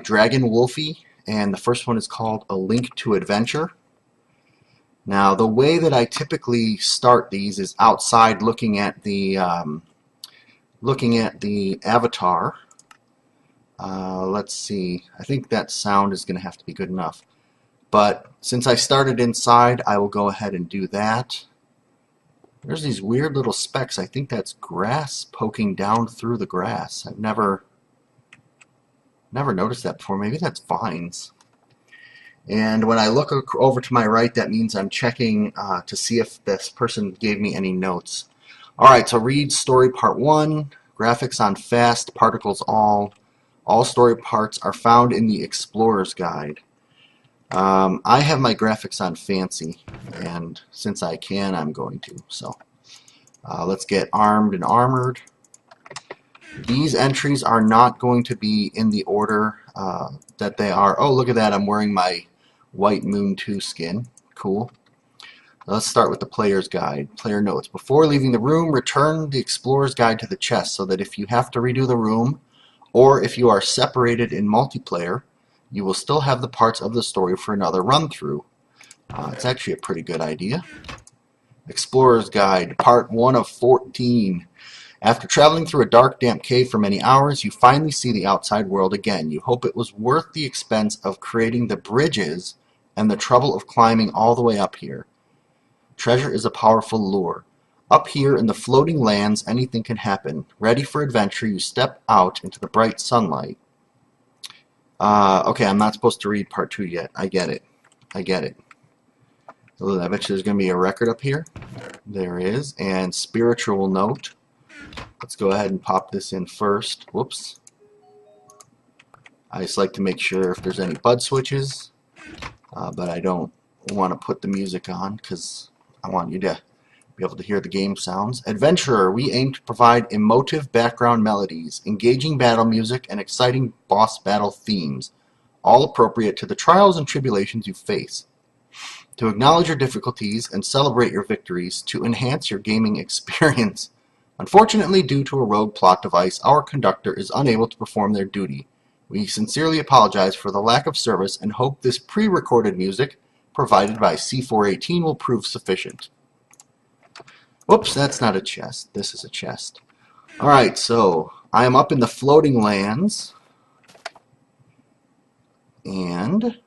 Dragon Wolfie, and the first one is called A Link to Adventure. Now, the way that I typically start these is outside, looking at the avatar. Let's see. I think that sound is going to have to be good enough. But since I started inside, I will go ahead and do that. There's these weird little specks. I think that's grass poking down through the grass. I've never noticed that before. Maybe that's vines. And when I look over to my right, that means I'm checking to see if this person gave me any notes. Alright, so read story part 1. Graphics on fast, particles all. All story parts are found in the Explorer's Guide. I have my graphics on fancy, and since I can, I'm going to. So let's get armed and armored. These entries are not going to be in the order that they are. Oh, look at that. I'm wearing my White Moon 2 skin. Cool. Let's start with the Player's Guide. Player notes. Before leaving the room, return the Explorer's Guide to the chest so that if you have to redo the room, or if you are separated in multiplayer, you will still have the parts of the story for another run-through. It's actually a pretty good idea. Explorer's Guide, Part 1 of 14. After traveling through a dark, damp cave for many hours, you finally see the outside world again. You hope it was worth the expense of creating the bridges and the trouble of climbing all the way up here. Treasure is a powerful lure. Up here in the floating lands, anything can happen. Ready for adventure, you step out into the bright sunlight. Okay, I'm not supposed to read part 2 yet. I get it. I get it. So I bet you there's going to be a record up here. There is. And spiritual note. Let's go ahead and pop this in first. Whoops. I just like to make sure if there's any bud switches. But I don't want to put the music on because I want you to be able to hear the game sounds. Adventurer, we aim to provide emotive background melodies, engaging battle music, and exciting boss battle themes, all appropriate to the trials and tribulations you face. To acknowledge your difficulties and celebrate your victories, to enhance your gaming experience. Unfortunately, due to a rogue plot device, our conductor is unable to perform their duty. We sincerely apologize for the lack of service and hope this pre-recorded music provided by C418 will prove sufficient. Whoops, that's not a chest. This is a chest. Alright, so I am up in the floating lands. And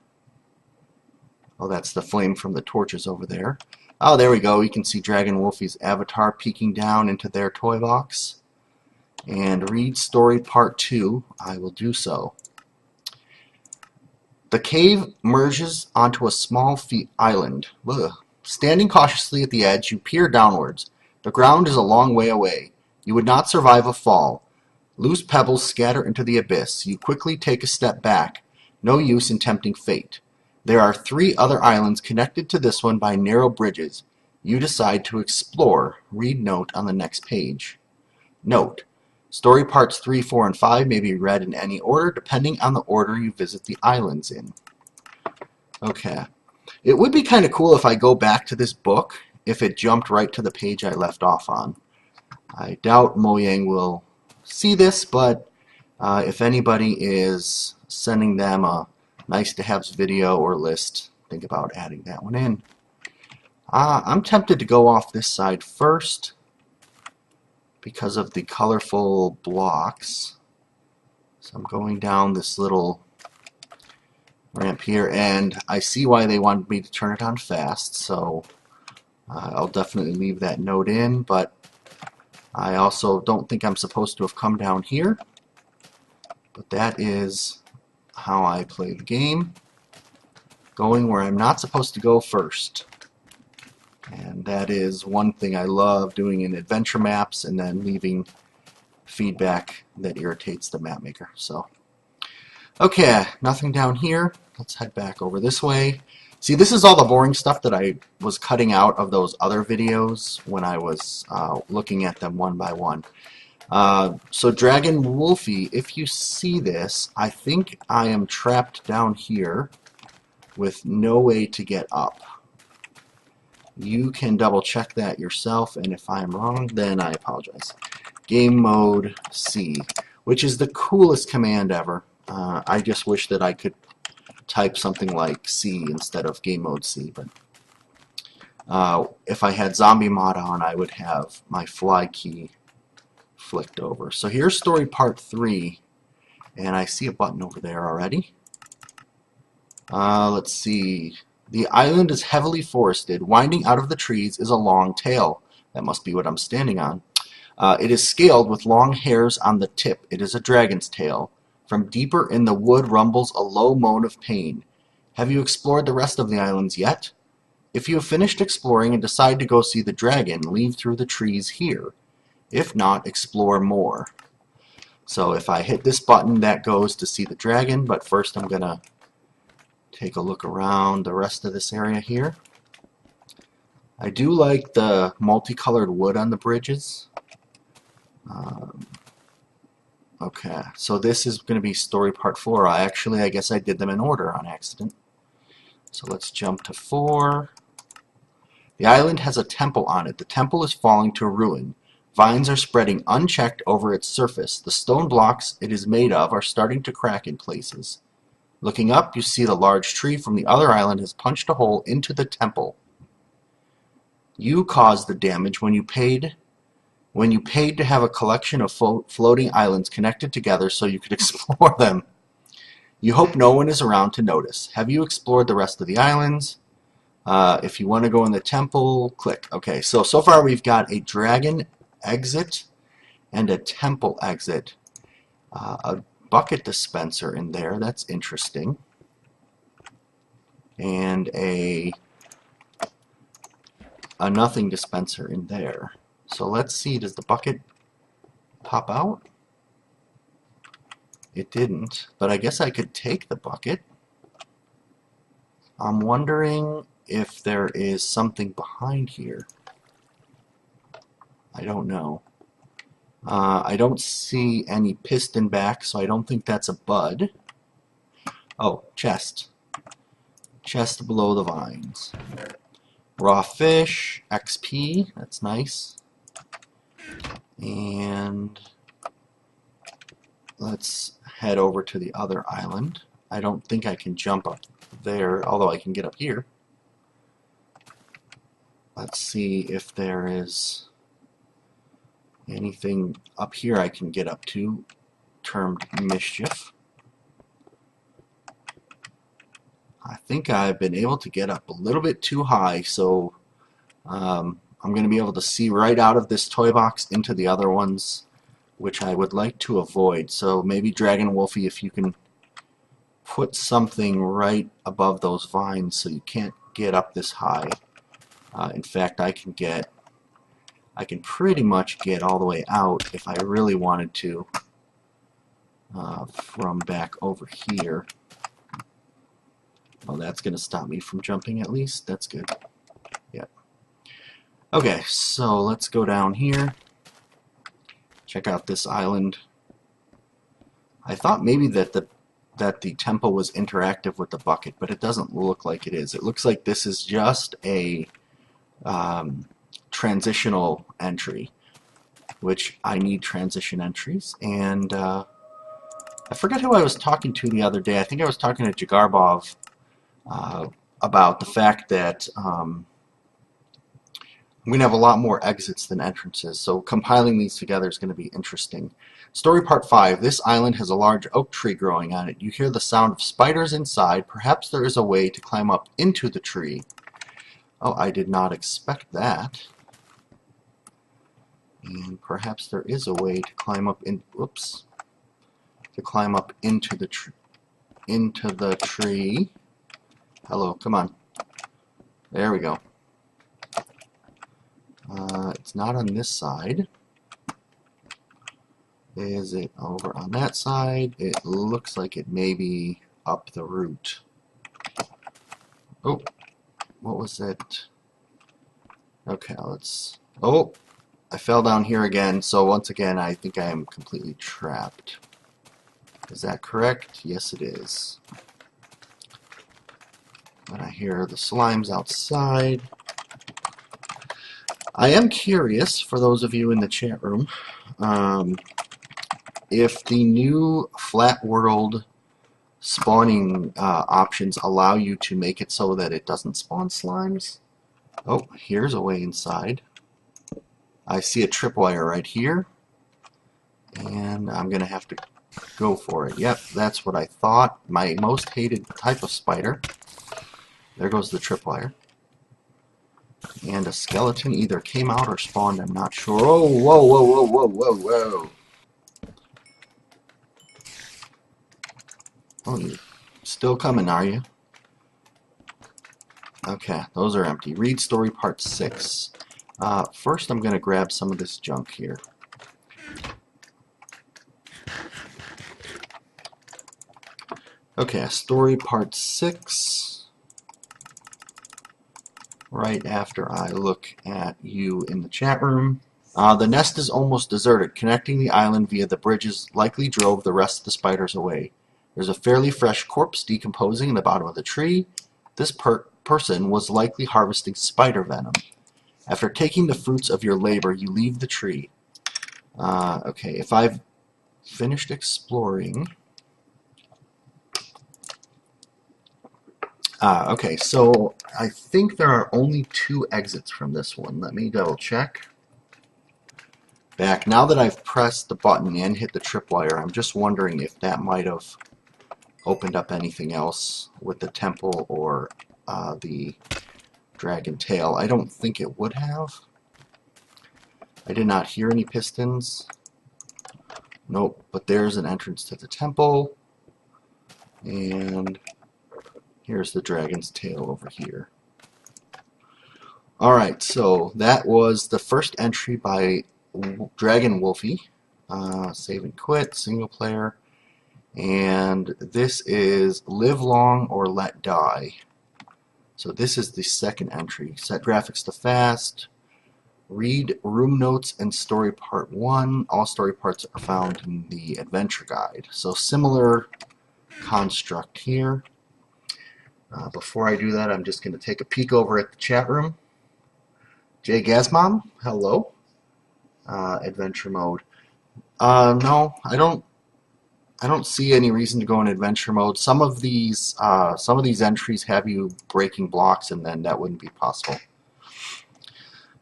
oh, that's the flame from the torches over there. Oh, there we go. You can see Dragon Wolfie's avatar peeking down into their toy box. And read story part 2. I will do so. The cave merges onto a small island. Ugh. Standing cautiously at the edge, you peer downwards. The ground is a long way away. You would not survive a fall. Loose pebbles scatter into the abyss. You quickly take a step back. No use in tempting fate. There are 3 other islands connected to this one by narrow bridges. You decide to explore. Read note on the next page. Note: story parts 3, 4, and 5 may be read in any order depending on the order you visit the islands in. Okay. It would be kind of cool if I go back to this book if it jumped right to the page I left off on. I doubt Mojang will see this, but if anybody is sending them a nice-to-haves video or list, think about adding that one in. I'm tempted to go off this side first because of the colorful blocks. So I'm going down this little ramp here, and I see why they wanted me to turn it on fast, so I'll definitely leave that note in, but I also don't think I'm supposed to have come down here, but that is how I play the game, going where I'm not supposed to go first. And that is one thing I love doing in adventure maps, and then leaving feedback that irritates the map maker. So, okay, nothing down here. Let's head back over this way. See, this is all the boring stuff that I was cutting out of those other videos when I was looking at them one by one. So Dragon Wolfie, if you see this, I think I am trapped down here with no way to get up. You can double check that yourself, and if I'm wrong, then I apologize. Game mode C, which is the coolest command ever. I just wish that I could type something like C instead of game mode C, but if I had zombie mod on, I would have my fly key flicked over. So here's story part 3, and I see a button over there already. Let's see. The island is heavily forested. Winding out of the trees is a long tail. That must be what I'm standing on. It is scaled with long hairs on the tip. It is a dragon's tail. From deeper in the wood rumbles a low moan of pain. Have you explored the rest of the islands yet? If you have finished exploring and decide to go see the dragon, leave through the trees here. If not, explore more. So if I hit this button, that goes to see the dragon, but first I'm going to take a look around the rest of this area here. I do like the multicolored wood on the bridges. Okay, so this is going to be story part 4. I guess I did them in order on accident. So let's jump to 4. The island has a temple on it. The temple is falling to ruin. Vines are spreading unchecked over its surface. The stone blocks it is made of are starting to crack in places. Looking up, you see the large tree from the other island has punched a hole into the temple. You caused the damage when you paid to have a collection of floating islands connected together so you could explore them. You hope no one is around to notice. Have you explored the rest of the islands? If you want to go in the temple, click. Okay, so far we've got a dragon exit and a temple exit. A bucket dispenser in there, that's interesting. And a nothing dispenser in there. So let's see, does the bucket pop out? It didn't, but I guess I could take the bucket. I'm wondering if there is something behind here. I don't know. I don't see any piston back, so I don't think that's a bud. Oh, chest. Chest below the vines. Raw fish, XP, that's nice. And let's head over to the other island. I don't think I can jump up there, although I can get up here. Let's see if there is anything up here I can get up to, termed mischief. I think I've been able to get up a little bit too high, so I'm going to be able to see right out of this toy box into the other ones, which I would like to avoid. So maybe Dragon Wolfie, if you can put something right above those vines so you can't get up this high. In fact, I can pretty much get all the way out if I really wanted to from back over here. Well, that's going to stop me from jumping at least. That's good. Yep. Okay, so let's go down here. Check out this island. I thought maybe that the temple was interactive with the bucket, but it doesn't look like it is. It looks like this is just a transitional entry, which I need transition entries. And I forget who I was talking to the other day. I think I was talking to Jagarbov about the fact that I'm going to have a lot more exits than entrances, so compiling these together is going to be interesting. Story part 5. This island has a large oak tree growing on it. You hear the sound of spiders inside. Perhaps there is a way to climb up into the tree. Oh, I did not expect that. And perhaps there is a way to climb up in. Whoops. To climb up into the tree. Hello, come on. There we go. It's not on this side. Is it over on that side? It looks like it may be up the route. Oh, what was it? Okay, let's... Oh, I fell down here again, so once again I think I am completely trapped. Is that correct? Yes, it is. But I hear the slimes outside. I am curious, for those of you in the chat room, if the new flat world spawning options allow you to make it so that it doesn't spawn slimes. Oh, here's a way inside. I see a tripwire right here, and I'm going to have to go for it. Yep, that's what I thought. My most hated type of spider. There goes the tripwire. And a skeleton either came out or spawned, I'm not sure. Oh, whoa, whoa, whoa, whoa, whoa, whoa. Oh, you're still coming, are you? Okay, those are empty. Read story part 6. First, I'm going to grab some of this junk here. Okay, story part 6. Right after I look at you in the chat room. The nest is almost deserted. Connecting the island via the bridges likely drove the rest of the spiders away. There's a fairly fresh corpse decomposing in the bottom of the tree. This person was likely harvesting spider venom. After taking the fruits of your labor, you leave the tree. Okay, if I've finished exploring... okay, so I think there are only 2 exits from this one. Let me double check. Back. Now that I've pressed the button and hit the tripwire, I'm just wondering if that might have opened up anything else with the temple or the dragon tail. I don't think it would have. I did not hear any pistons. Nope, but there's an entrance to the temple. And here's the dragon's tail over here. Alright, so that was the first entry by Dragon Wolfie. Save and quit, single player. And this is Live Long or Let Die. So this is the second entry. Set graphics to fast. Read room notes and story part 1. All story parts are found in the adventure guide. So similar construct here. Before I do that, I'm just going to take a peek over at the chat room. Jay Gazmom, hello. Adventure mode. No, I don't see any reason to go in adventure mode. Some of these entries have you breaking blocks, and then that wouldn't be possible.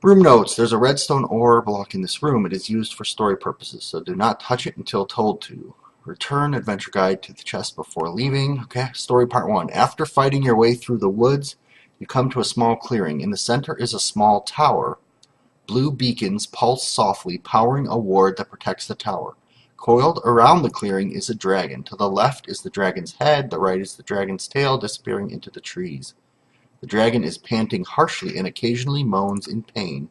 Room notes. There's a redstone ore block in this room. It is used for story purposes, so do not touch it until told to. Return adventure guide to the chest before leaving. Okay, story part 1. After fighting your way through the woods, you come to a small clearing. In the center is a small tower. Blue beacons pulse softly, powering a ward that protects the tower. Coiled around the clearing is a dragon. To the left is the dragon's head, the right is the dragon's tail disappearing into the trees. The dragon is panting harshly and occasionally moans in pain.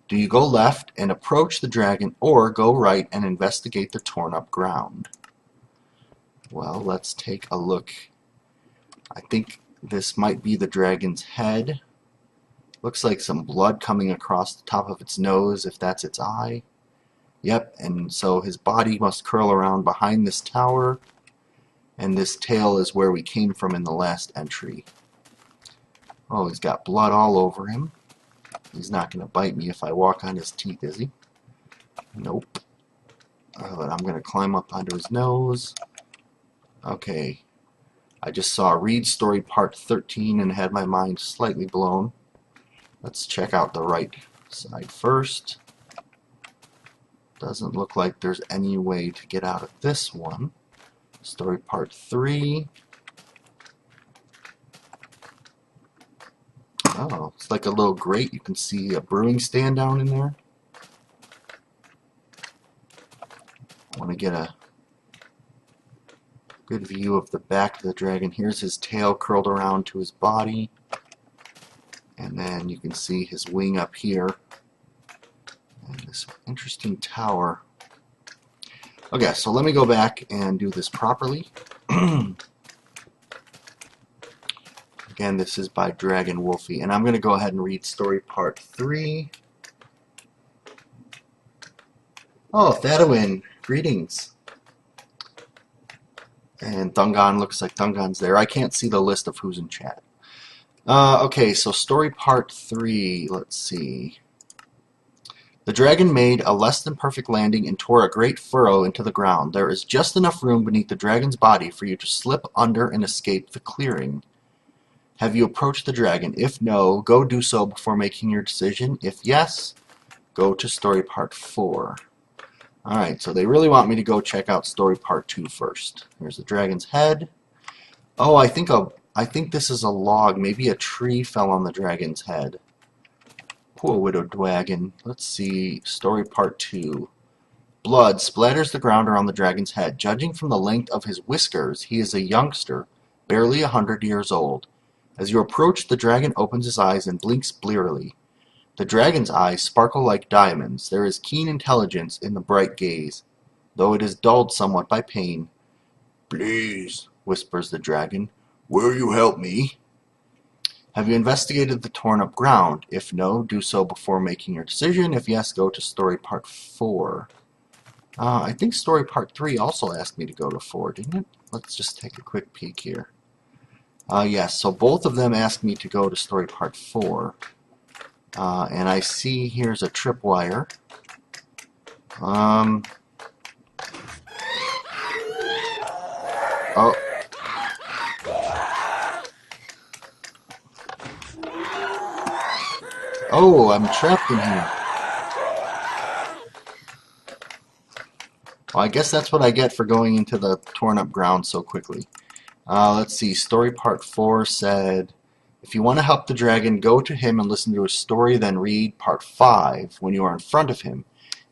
Do you go left and approach the dragon, or go right and investigate the torn up ground? Well, let's take a look. I think this might be the dragon's head. Looks like some blood coming across the top of its nose, if that's its eye. Yep, and so his body must curl around behind this tower, and this tail is where we came from in the last entry. Oh, he's got blood all over him. He's not going to bite me if I walk on his teeth, is he? Nope. But I'm going to climb up onto his nose. Okay. I just saw read story part 13 and had my mind slightly blown. Let's check out the right side first. Doesn't look like there's any way to get out of this one. Story part 3. Oh, it's like a little grate. You can see a brewing stand down in there. I want to get a good view of the back of the dragon. Here's his tail curled around to his body. And then you can see his wing up here. And this interesting tower. Okay, so let me go back and do this properly. Again, this is by Dragon Wolfie, and I'm going to go ahead and read story part 3. Oh, Thadawin, greetings. And Thungon, looks like Thungon's there. I can't see the list of who's in chat. Okay, so story part 3, let's see. The dragon made a less than perfect landing and tore a great furrow into the ground. There is just enough room beneath the dragon's body for you to slip under and escape the clearing. Have you approached the dragon? If no, go do so before making your decision. If yes, go to story part 4. Alright, so they really want me to go check out story part 2 first. Here's the dragon's head. Oh, I think this is a log. Maybe a tree fell on the dragon's head. Poor widowed dragon. Let's see. Story part 2. Blood splatters the ground around the dragon's head. Judging from the length of his whiskers, he is a youngster, barely 100 years old. As you approach, the dragon opens his eyes and blinks blearily. The dragon's eyes sparkle like diamonds. There is keen intelligence in the bright gaze, though it is dulled somewhat by pain. "Please," whispers the dragon, "will you help me?" Have you investigated the torn-up ground? If no, do so before making your decision. If yes, go to story part 4. I think story part 3 also asked me to go to 4, didn't it? Let's just take a quick peek here. Yes, so both of them asked me to go to story part 4. And I see here's a tripwire. Oh. Oh, I'm trapped in here. Well, I guess that's what I get for going into the torn up ground so quickly. Let's see, story part 4 said, if you want to help the dragon, go to him and listen to his story, then read part 5 when you are in front of him.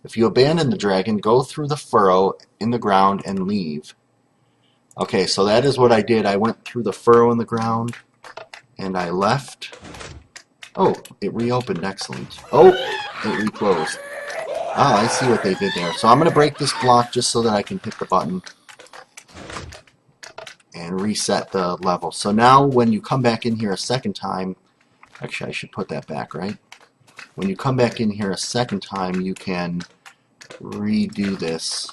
If you abandon the dragon, go through the furrow in the ground and leave. Okay, so that is what I did. I went through the furrow in the ground and I left. Oh, it reopened. Excellent. Oh, it reclosed. Ah, I see what they did there. So I'm going to break this block just so that I can hit the button and reset the level. So now when you come back in here a second time, actually I should put that back, right? When you come back in here a second time, you can redo this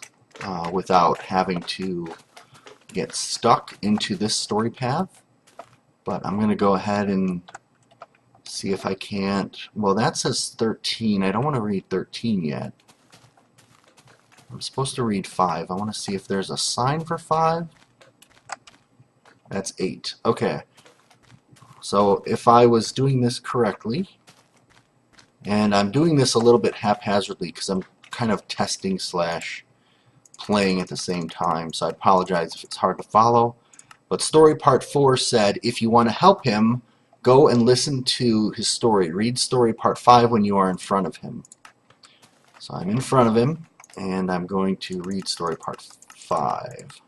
without having to get stuck into this story path. But I'm going to go ahead and see if I can't. Well, that says 13. I don't want to read 13 yet. I'm supposed to read 5. I want to see if there's a sign for 5. That's 8. Okay. So if I was doing this correctly, and I'm doing this a little bit haphazardly because I'm kind of testing / playing at the same time, so I apologize if it's hard to follow. But story part 4 said, if you want to help him, go and listen to his story. Read story part 5 when you are in front of him. So I'm in front of him, and I'm going to read story part 5.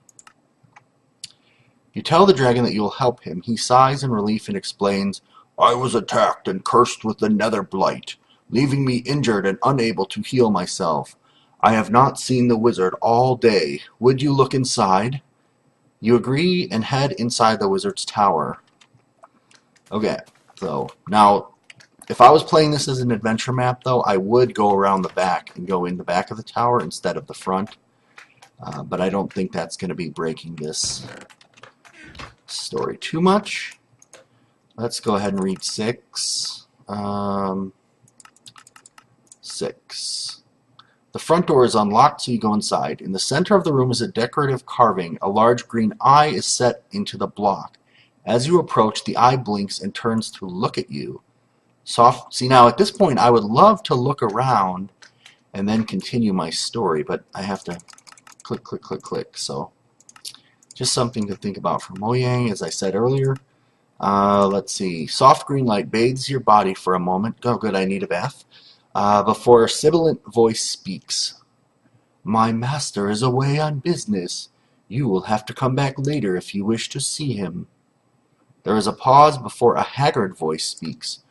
You tell the dragon that you will help him. He sighs in relief and explains, I was attacked and cursed with the nether blight, leaving me injured and unable to heal myself. I have not seen the wizard all day. Would you look inside? You agree and head inside the wizard's tower. Okay, so now if I was playing this as an adventure map, though, I would go around the back and go in the back of the tower instead of the front. But I don't think that's going to be breaking this story too much. Let's go ahead and read 6. 6. The front door is unlocked, so you go inside. In the center of the room is a decorative carving. A large green eye is set into the block. As you approach, the eye blinks and turns to look at you. See, now at this point, I would love to look around and then continue my story, but I have to click, click, click, click. So just something to think about for Mojang, as I said earlier. Let's see. Soft green light bathes your body for a moment. Oh, good, I need a bath. Before a sibilant voice speaks. My master is away on business. You will have to come back later if you wish to see him. There is a pause before a haggard voice speaks.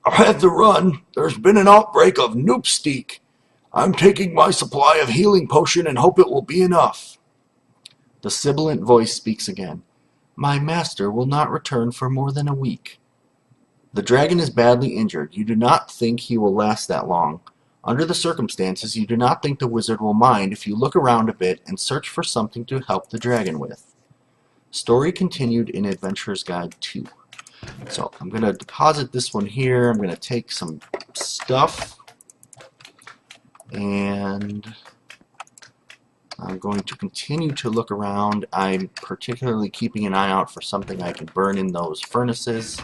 I've had to run. There's been an outbreak of noopsteak. I'm taking my supply of healing potion and hope it will be enough. The sibilant voice speaks again. My master will not return for more than a week. The dragon is badly injured. You do not think he will last that long. Under the circumstances, you do not think the wizard will mind if you look around a bit and search for something to help the dragon with. Story continued in Adventurer's Guide 2. So I'm going to deposit this one here. I'm going to take some stuff. And I'm going to continue to look around. I'm particularly keeping an eye out for something I can burn in those furnaces,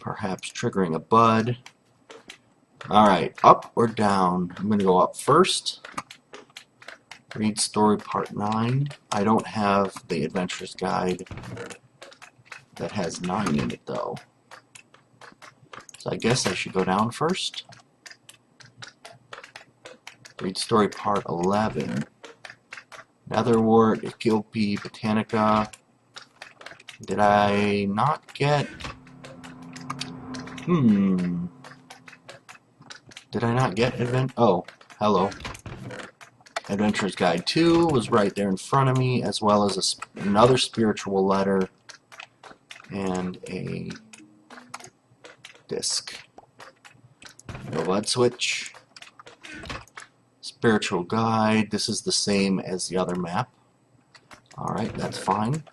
perhaps triggering a bud. Alright, up or down? I'm going to go up first. Read story part 9. I don't have the adventurer's guide that has 9 in it though. So I guess I should go down first. Read story part 11. Netherwort, Ethiope, Botanica. Did I not get... Did I not get Oh, hello. Adventurer's Guide 2 was right there in front of me, as well as another spiritual letter and a disc. No lead switch. Spiritual Guide. This is the same as the other map. Alright, that's fine.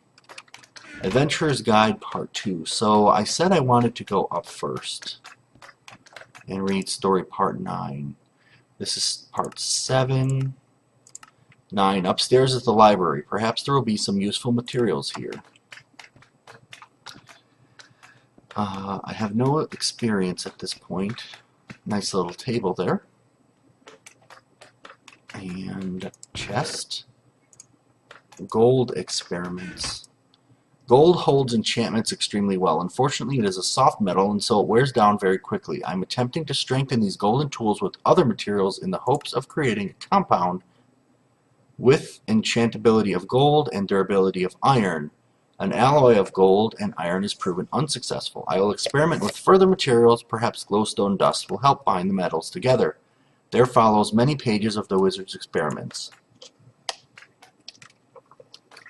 Adventurer's Guide Part 2. So I said I wanted to go up first and read story part 9. This is part 7. 9. Upstairs is the library. Perhaps there will be some useful materials here. I have no experience at this point. Nice little table there. And chest. Gold experiments. Gold holds enchantments extremely well. Unfortunately, it is a soft metal, and so it wears down very quickly. I'm attempting to strengthen these golden tools with other materials in the hopes of creating a compound with enchantability of gold and durability of iron. An alloy of gold and iron is proven unsuccessful. I will experiment with further materials. Perhaps glowstone dust will help bind the metals together. There follows many pages of the wizard's experiments.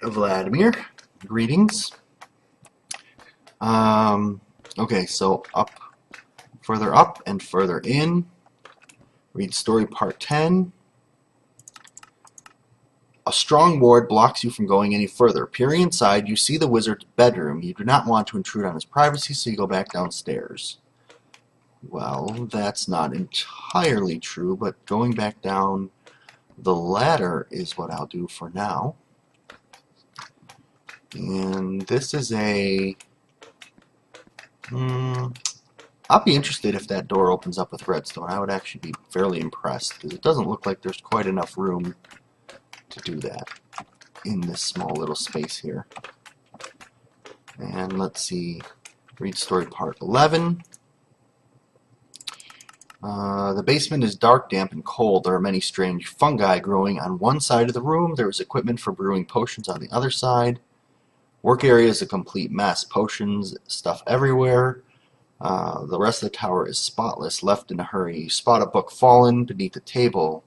Vladimir, greetings. Okay, so further up and further in. Read story part 10. A strong ward blocks you from going any further. Peering inside, you see the wizard's bedroom. You do not want to intrude on his privacy, so you go back downstairs. Well, that's not entirely true, but going back down the ladder is what I'll do for now. And this is a... I'll be interested if that door opens up with redstone. I would actually be fairly impressed, because it doesn't look like there's quite enough room to do that in this small little space here. And let's see, read story part 11. The basement is dark, damp, and cold. There are many strange fungi growing on one side of the room. There is equipment for brewing potions on the other side. Work area is a complete mess. Potions, stuff everywhere. The rest of the tower is spotless, left in a hurry. You spot a book fallen beneath the table.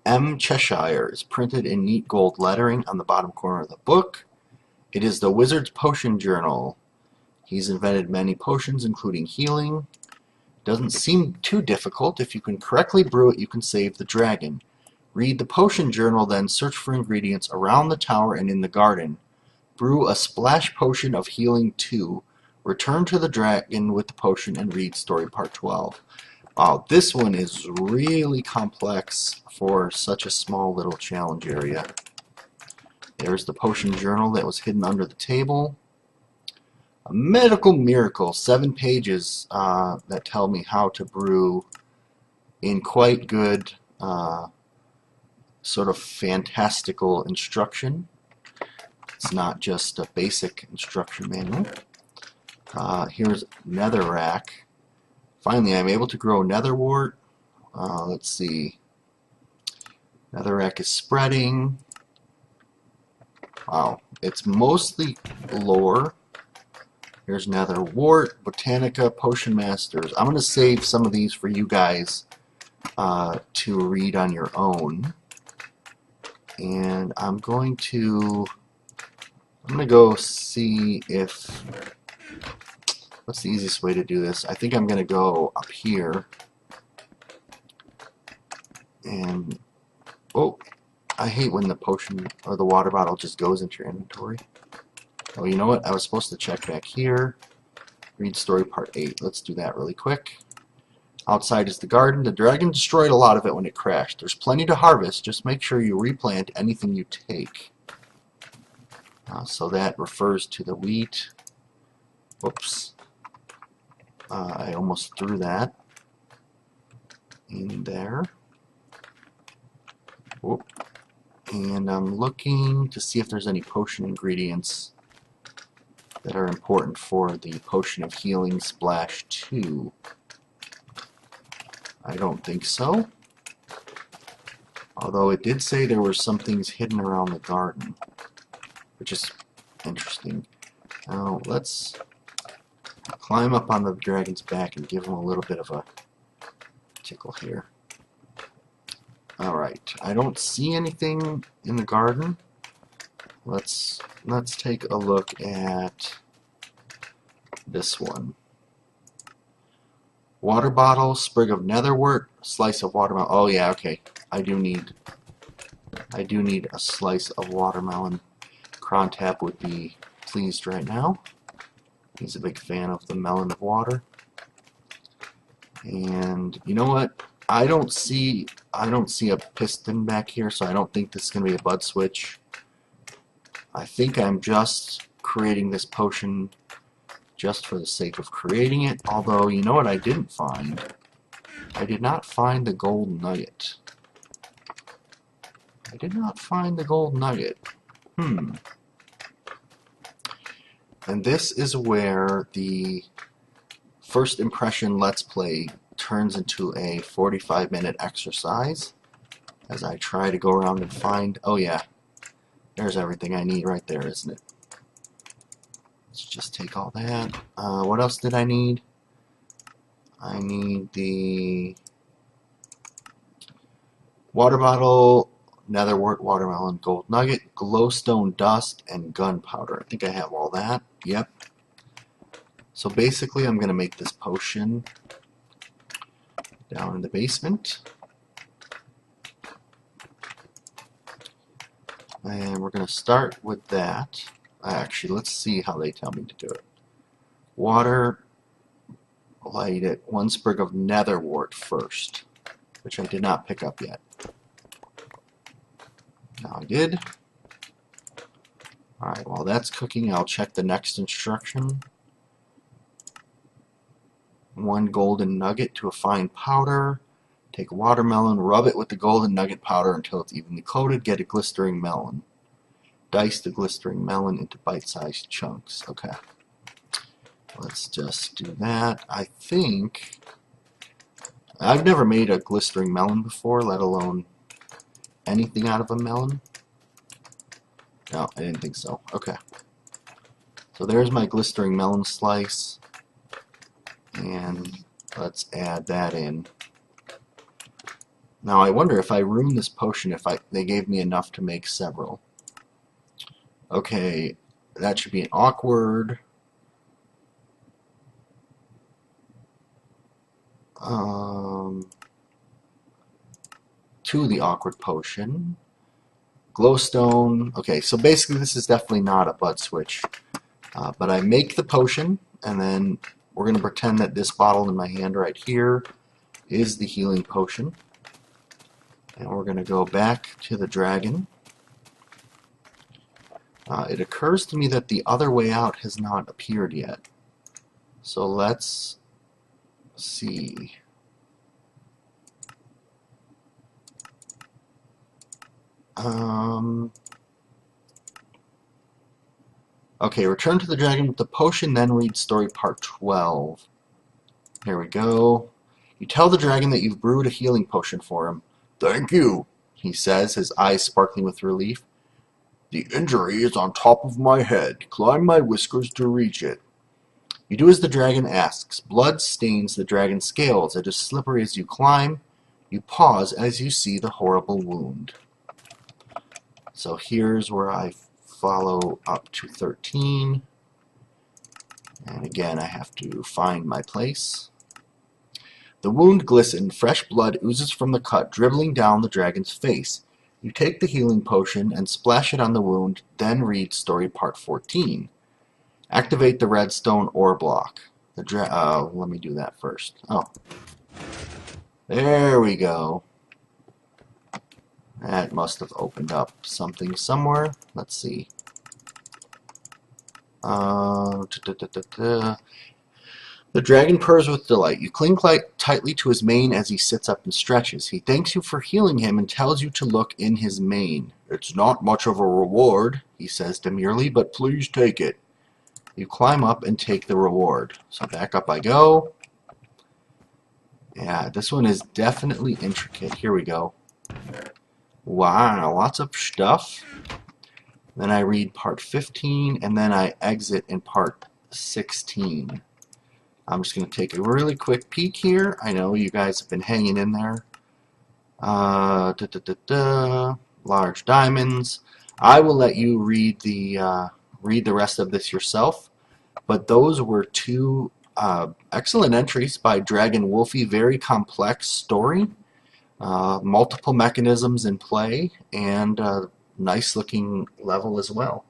M. Cheshire is printed in neat gold lettering on the bottom corner of the book. It is the Wizard's Potion Journal. He's invented many potions, including healing. Doesn't seem too difficult. If you can correctly brew it, you can save the dragon. Read the potion journal, then search for ingredients around the tower and in the garden. Brew a splash potion of healing 2. Return to the dragon with the potion and read story part 12. Wow, this one is really complex for such a small little challenge area. There's the potion journal that was hidden under the table. A medical miracle, 7 pages that tell me how to brew in quite good, sort of fantastical instruction. It's not just a basic instruction manual. Here's netherrack. Finally, I'm able to grow netherwort. Let's see. Netherrack is spreading. Wow, it's mostly lore. Here's netherwort, botanica, potion masters. I'm going to save some of these for you guys to read on your own. And I'm going to go see if... What's the easiest way to do this? I think I'm going to go up here. And... Oh! I hate when the potion or the water bottle just goes into your inventory. Oh, you know what? I was supposed to check back here. Read story part 8. Let's do that really quick. Outside is the garden. The dragon destroyed a lot of it when it crashed. There's plenty to harvest. Just make sure you replant anything you take. So that refers to the wheat. Whoops. I almost threw that in there. Whoop. And I'm looking to see if there's any potion ingredients that are important for the Potion of Healing Splash 2. I don't think so. Although it did say there were some things hidden around the garden, which is interesting. Now let's climb up on the dragon's back and give him a little bit of a tickle here. Alright, I don't see anything in the garden. Let's take a look at this one. Water bottle, sprig of netherwort, slice of watermelon. Oh yeah, okay. I do need a slice of watermelon. Crontap would be pleased right now. He's a big fan of the melon of water. And you know what? I don't see a piston back here, so I don't think this is going to be a bud switch. I think I'm just creating this potion just for the sake of creating it. Although, you know what I didn't find? I did not find the gold nugget. I did not find the gold nugget. And this is where the first impression Let's Play turns into a 45-minute exercise as I try to go around and find... Oh yeah, there's everything I need right there, isn't it? Let's just take all that. What else did I need? I need the water bottle, netherwort, watermelon, gold nugget, glowstone dust, and gunpowder. I think I have all that. Yep. So basically I'm going to make this potion down in the basement. And we're going to start with that. Actually, let's see how they tell me to do it. Water, light it, 1 sprig of netherwort first, which I did not pick up yet. Now I did. Alright, while that's cooking, I'll check the next instruction. 1 golden nugget to a fine powder. Take a watermelon, rub it with the golden nugget powder until it's evenly coated. Get a glistering melon. Dice the glistering melon into bite-sized chunks. Okay. Let's just do that. I think... I've never made a glistering melon before, let alone anything out of a melon. No, I didn't think so. Okay. So there's my glistering melon slice. And let's add that in. Now I wonder if I ruin this potion if they gave me enough to make several. Okay, that should be an awkward. To the awkward potion. Glowstone. Okay, so basically this is definitely not a bud switch. But I make the potion, and then we're going to pretend that this bottle in my hand right here is the healing potion. And we're going to go back to the dragon. It occurs to me that the other way out has not appeared yet. So let's see. Okay, return to the dragon with the potion, then read story part 12. Here we go. You tell the dragon that you've brewed a healing potion for him. Thank you, he says, his eyes sparkling with relief. The injury is on top of my head. Climb my whiskers to reach it. You do as the dragon asks. Blood stains the dragon's scales. It is slippery as you climb. You pause as you see the horrible wound. So here's where I follow up to 13. And again, I have to find my place. The wound glistened. Fresh blood oozes from the cut, dribbling down the dragon's face. You take the healing potion and splash it on the wound, then read story part 14. Activate the redstone ore block. Let me do that first. Oh. There we go. That must have opened up something somewhere. Let's see. Uh, The dragon purrs with delight. You cling tightly to his mane as he sits up and stretches. He thanks you for healing him and tells you to look in his mane. It's not much of a reward, he says demurely, but please take it. You climb up and take the reward. So back up I go. Yeah, this one is definitely intricate. Here we go. Wow, lots of stuff. Then I read part 15, and then I exit in part 16. I'm just going to take a really quick peek here. I know you guys have been hanging in there. Large diamonds. I will let you read the rest of this yourself. But those were two excellent entries by Dragon Wolfie. Very complex story. Multiple mechanisms in play, and nice looking level as well.